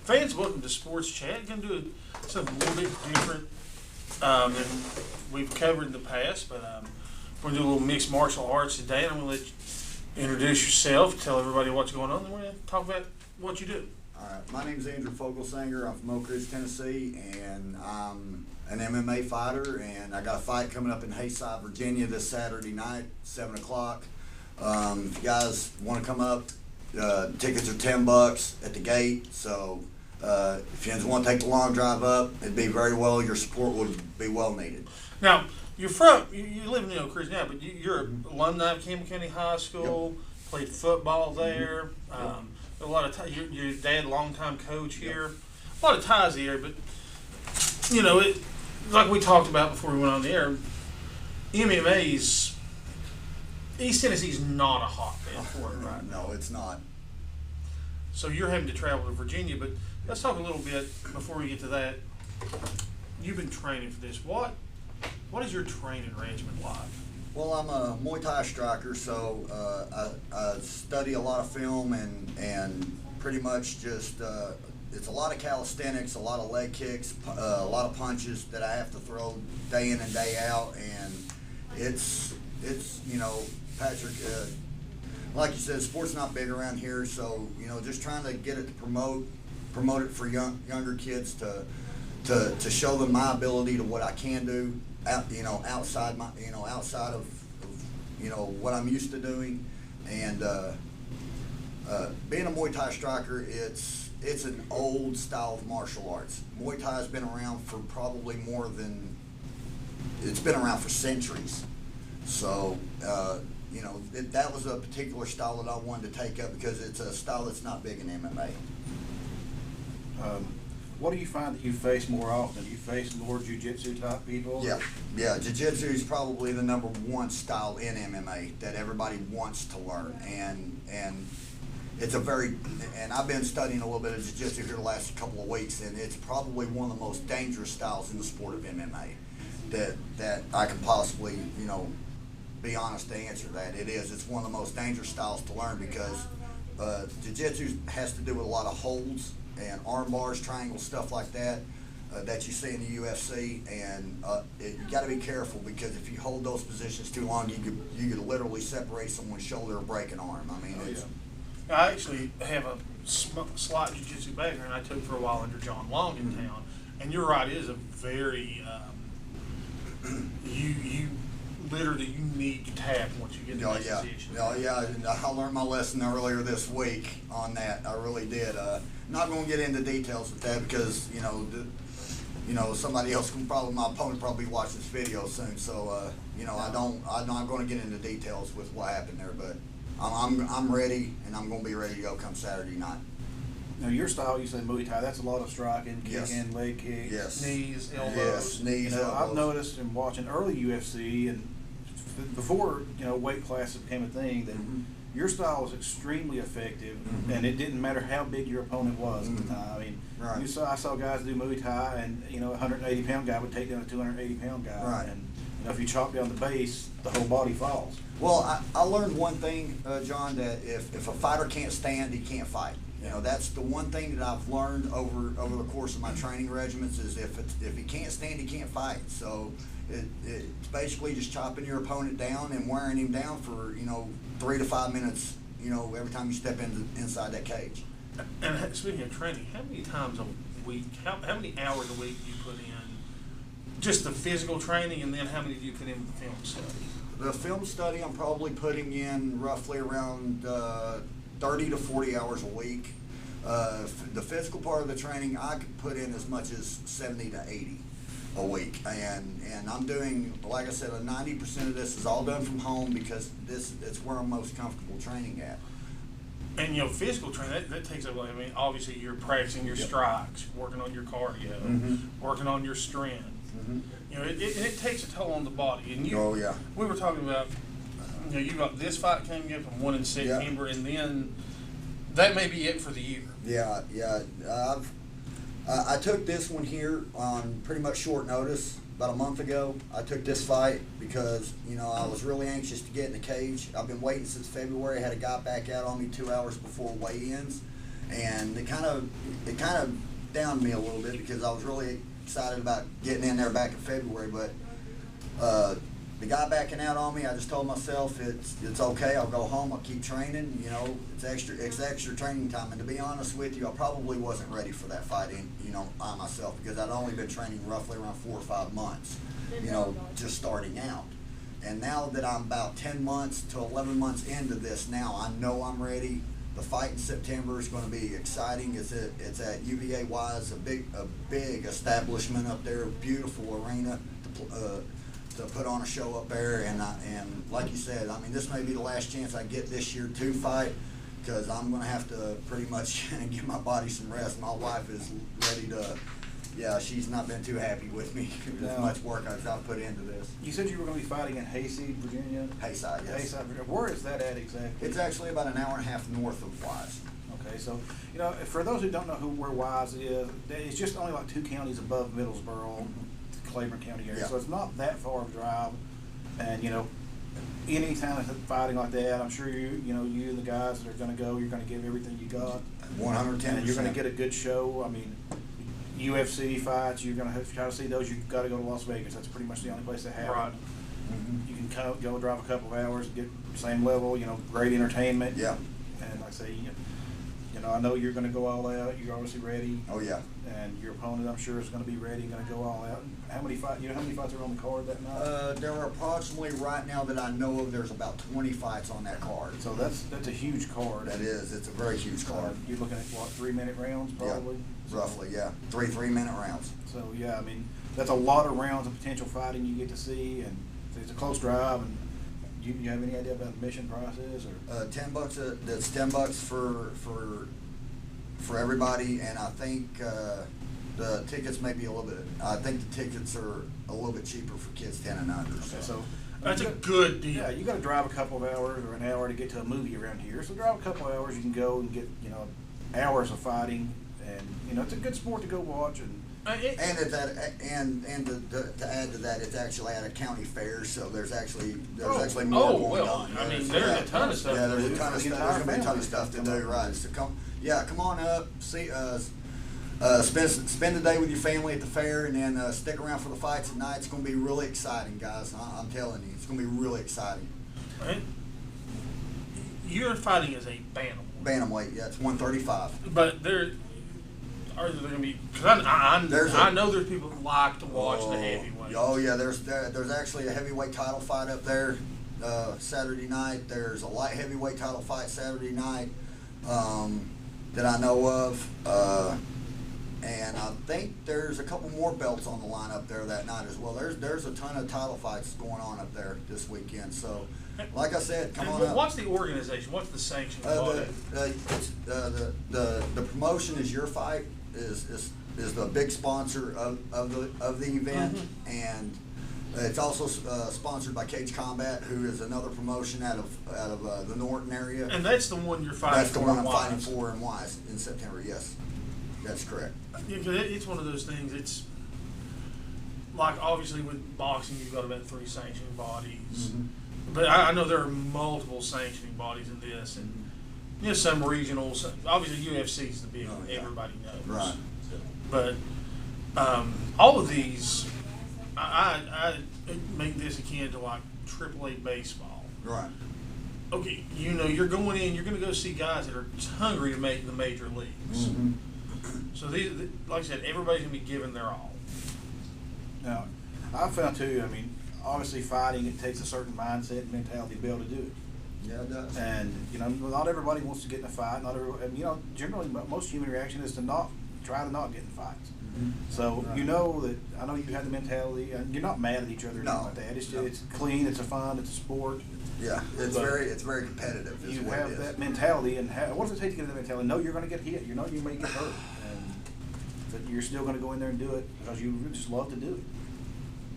Fans, welcome to Sports Chat. Going to do something a little bit different than we've covered in the past, but we're going to do a little mixed martial arts today, and I'm going to let you introduce yourself, tell everybody what's going on, and we're going to talk about what you do. All right, my name's Andrew Fogelsanger. I'm from Oak Ridge, Tennessee, and I'm an MMA fighter, and I got a fight coming up in Hayside, Virginia this Saturday night, 7 o'clock. If you guys want to come up, tickets are $10 at the gate, so if you guys want to take the long drive up, it'd be very well, your support would be well needed. Now, you live in Oak Ridge now, but you're an alumni of Campbell County High School, Yep. played football there, Yep. a lot of your dad, longtime coach here, a lot of ties here, but, you know, like we talked about before we went on the air, MMA's, East Tennessee's not a hotbed for it right now. No, it's not. So you're having to travel to Virginia, but let's talk a little bit before we get to that. You've been training for this. What is your training regimen like? Well, I'm a Muay Thai striker, so I study a lot of film and pretty much just it's a lot of calisthenics, a lot of leg kicks, a lot of punches that I have to throw day in and day out, and it's you know, Patrick, like you said, sport's not big around here, so you know, just trying to get it to promote it for younger kids to show them my ability to what I can do, outside of what I'm used to doing, and being a Muay Thai striker, it's an old style of martial arts. Muay Thai has been around for probably it's been around for centuries. So, that was a particular style that I wanted to take up because it's a style that's not big in MMA. What do you find that you face more often? Do you face more jiu-jitsu type people? Yeah, jiu-jitsu is probably the number one style in MMA that everybody wants to learn, and it's and I've been studying a little bit of jiu-jitsu here the last couple of weeks, and it's probably one of the most dangerous styles in the sport of MMA that I can possibly, be honest to answer that. It's one of the most dangerous styles to learn because jiu-jitsu has to do with a lot of holds and arm bars, triangles, stuff like that that you see in the UFC, and you got to be careful because if you hold those positions too long, you could literally separate someone's shoulder or break an arm. I mean, I actually have a slight jiu-jitsu background I took for a while under John Long in town, and you're right, it is a very you need to tap once you get in that position. I learned my lesson earlier this week on that. I really did. Not going to get into details with that because somebody else my opponent probably watch this video soon. So I'm not going to get into details with what happened there, but I'm ready, and I'm going to be ready to go come Saturday night. Now, your style, you say Muay Thai, that's a lot of striking, kicking, leg kicks, knees, elbows. Yes, knees, elbows. I've noticed in watching early UFC and before weight classes became a thing that your style was extremely effective, and it didn't matter how big your opponent was at the time. I mean, right. I saw guys do Muay Thai, and a 180-pound guy would take down a 280-pound guy, right. And if you chop down the base, the whole body falls. Well, I learned one thing, John, that if a fighter can't stand, he can't fight. That's the one thing that I've learned over the course of my training regimens is if he can't stand, he can't fight. So it's basically just chopping your opponent down and wearing him down for 3 to 5 minutes. Every time you step inside that cage. And speaking of training, how many times a week? How many hours a week do you put in? Just the physical training, and then how many do you put in the film study? The film study, I'm probably putting in roughly around 30 to 40 hours a week. The physical part of the training, I could put in as much as 70 to 80 a week, and I'm doing, like I said, 90% of this is all done from home because it's where I'm most comfortable training at. And physical training that takes up. I mean, obviously you're practicing your strikes, working on your cardio, working on your strength. It takes a toll on the body. And we were talking about, you got this fight coming up and one in September, and then that may be it for the year. Yeah. I took this one here on pretty much short notice. About a month ago, I took this fight because, I was really anxious to get in the cage. I've been waiting since February. I had a guy back out on me 2 hours before weigh-ins, and it kind of downed me a little bit because I was really excited about getting in there back in February, but the guy backing out on me, I just told myself it's okay. I'll go home. I'll keep training. You know, it's extra training time. And to be honest with you, I probably wasn't ready for that fight, on myself, because I'd only been training roughly around 4 or 5 months. You know, just starting out. And now that I'm about 10 months to 11 months into this, now I know I'm ready. The fight in September is going to be exciting. It's at UVA Wise, a big establishment up there, beautiful arena to put on a show up there. And like you said, I mean, this may be the last chance I get this year to fight, because I'm going to have to pretty much give my body some rest. My wife is ready to. Yeah, she's not been too happy with me as much work as I've put into this. You said you were going to be fighting in Hayseed, Virginia? Hayside, yes. Hayside, Virginia. Where is that at exactly? It's actually about an hour and a half north of Wise. Okay, so, you know, for those who don't know where Wise is, it's just only like 2 counties above Middlesboro, Claiborne County area. Yeah. So it's not that far of a drive. And, you know, any kind of fighting like that, I'm sure you and the guys that are going to go, you're going to give everything you got. 110%. And you're going to get a good show. I mean, UFC fights, you're going to try to see those, you've got to go to Las Vegas. That's pretty much the only place they have Right. it. Mm-hmm. You can go drive a couple of hours, get same level, you know, great entertainment. Yeah. And like I say, you know, I know you're going to go all out. You're obviously ready. Oh, yeah. And your opponent, I'm sure, is going to be ready, going to go all out. How many fights? You know how many fights are on the card that night? There are approximately, right now that I know of, there's about 20 fights on that card. So that's a huge card. That is. It's a very huge card. You're looking at what, 3-minute rounds probably? Yeah, roughly, yeah. 3-minute rounds. So yeah, I mean, that's a lot of rounds of potential fighting you get to see, and it's a close drive. And do you have any idea about admission prices or? $10. That's $10 for everybody, and I think the tickets may be a little bit. I think the tickets are a little bit cheaper for kids 10 and under. Okay, so That's a good deal. Yeah, you got to drive a couple of hours or an hour to get to a movie around here. So drive a couple of hours, you can go and get hours of fighting, and it's a good sport to go watch. And it's at, and to add to that, it's actually at a county fair, so there's actually more going on. I mean, there's a ton of stuff. Yeah, there's a to ton of do. stuff. There's gonna be a ton of stuff to do, right? So come on up, see spend the day with your family at the fair, and then stick around for the fights at night. It's gonna be really exciting, guys. I'm telling you, it's gonna be really exciting. Right? You're fighting as a bantamweight. Bantamweight, yeah, it's 135. But are there going to be? Because I know there's people who like to watch the heavyweights. Oh yeah, there's actually a heavyweight title fight up there Saturday night. There's a light heavyweight title fight Saturday night that I know of, and I think there's a couple more belts on the line up there that night as well. There's a ton of title fights going on up there this weekend. So, like I said, come on up. What's the organization? What's the sanctioning body? The promotion is Your Fight is the big sponsor of the event, and it's also sponsored by Cage Combat, who is another promotion out of the Norton area. And that's the one you're fighting for. That's the one I'm fighting for in Wise in September. Yes, that's correct. Yeah, 'cause it's one of those things. It's like, obviously with boxing, you've got about 3 sanctioning bodies, but I know there are multiple sanctioning bodies in this, and some regionals. Obviously, UFC is the big one. Everybody knows. Right. But all of these, I make this akin to like AAA baseball. Right. Okay, you're going in. You're going to go see guys that are hungry to make the major leagues. So these, like I said, everybody's going to be giving their all. Now, I found too. I mean, obviously, fighting, it takes a certain mindset and mentality to be able to do it. Yeah, it does. And not everybody wants to get in a fight. Not everybody, generally, most human reaction is to try to not get in fights. So right. I know you have the mentality, and you're not mad at each other or anything like that. It's clean, it's a fun, it's a sport. Yeah, it's very competitive. You have that mentality, and what does it take to get that mentality? No, you're going to get hit. You may get hurt, but you're still going to go in there and do it because you just love to do it.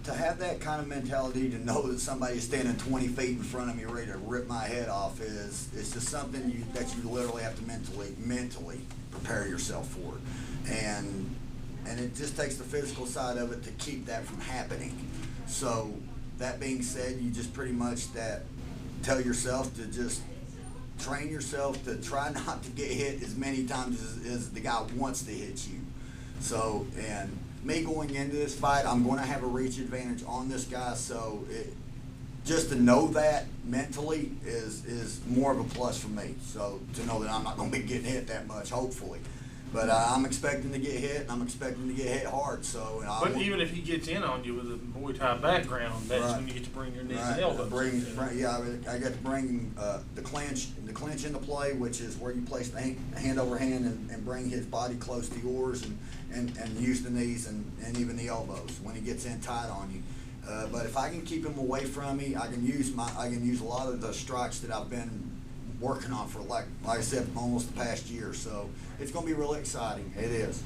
To have that kind of mentality, to know that somebody's standing 20 feet in front of me ready to rip my head off, it's just something that you literally have to mentally prepare yourself for, and it just takes the physical side of it to keep that from happening. So that being said, you just pretty much tell yourself to just train yourself to try not to get hit as many times as the guy wants to hit you. So, and me going into this fight, I'm going to have a reach advantage on this guy, so just to know that mentally is more of a plus for me. So to know that I'm not going to be getting hit that much, hopefully. But I'm expecting to get hit, and I'm expecting to get hit hard. So, but even if he gets in on you with a Muay Thai background, that's right. when you get to bring your knees right. and elbows. I got to bring the clinch into play, which is where you place the hand over hand and bring his body close to yours, and use the knees and even the elbows when he gets in tight on you. But if I can keep him away from me, I can use a lot of the strikes that I've been working on for like I said, almost the past year. So it's going to be really exciting. It is.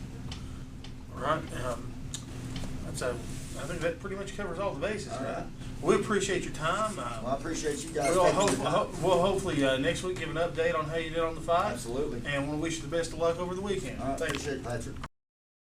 All right. I think that pretty much covers all the bases. All right. We appreciate your time. Well, I appreciate you guys. We'll hopefully next week give an update on how you did on the fight. Absolutely. And we'll wish you the best of luck over the weekend. All right. Appreciate it, Patrick.